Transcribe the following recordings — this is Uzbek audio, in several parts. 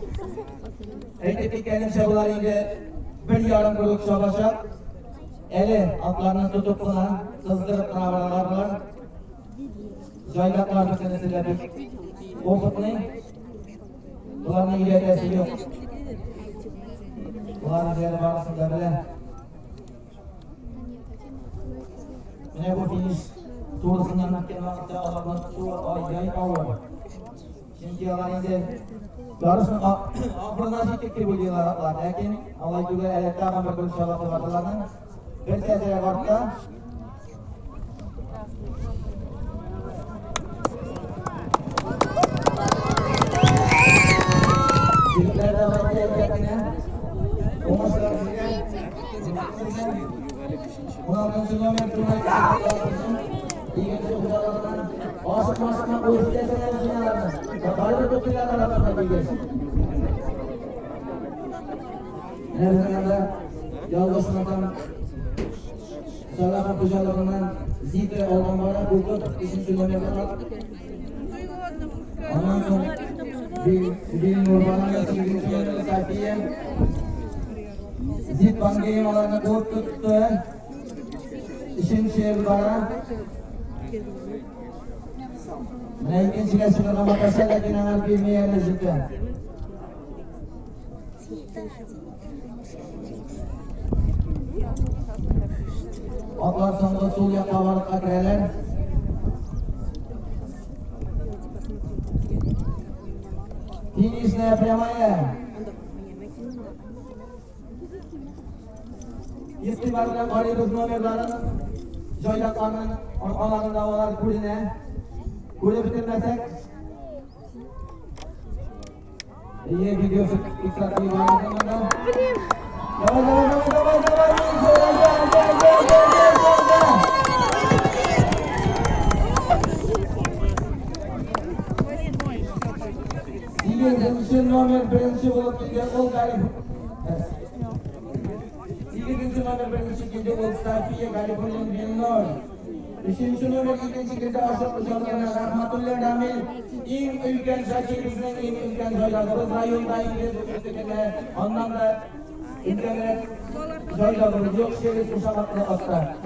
Aytib ketganimcha bularga bir yarim guruh sho'bashab, eli otlarni tutib bilan qizdirib qaralar bilan joylaqlar bizni sizlar o'qitning. Bularning ijarasi yo'q. Bularning jari barasida bilan mana bu finish to'g'risidan o'tgan vaqtda Allohning shu oyday avval chunki ularning yarışın ahırına şekilde buluyorlar, lakin Allah juga elette akan berkurang vartalarının bir sezere varta Jilidlerde varta elbetine Umaslar sizden Bunlardan sünnomen turmayı İkinci uzalarından Asık-masıktan uyuştu esenler sünnalarını Bari doktorlar arasında bilgisi her zaman yalvaşmadan Salah'a kucalarından zikre olman bana hukuk isim sünnomenler Ondan sonra bir nurbanına sevgili sünnomenler sahibiye Zik bangayım alanına koğut tuttu İşin şehir bana Mungkin jika sudah nama kasih lagi nangar kimia juga. Otlar sonunda sol yoqqa borib qatnaylar. Finishna прямая. Istiqboldan qo'yib nomerlarini joylaqlarning orqalarida ular ko'rina. Ko'rib bitirmasak ये वीडियो से एक साथ ये वाला करना ये junction number principal के all गाड़ी ये जंक्शन नंबर प्रिंसिपल के जो स्टाफ ये गाड़ी पर winner Işin şunu ikinci günde aşağı uçanlarına rahmetullah ramil in ülken şakirbizden in ülken joylarımız rayonda İngilizce ondan da internet joylarımız yok şehir kuşamaklı hatta.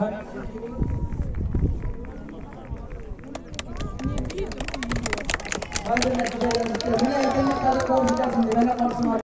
Ben de ne kadar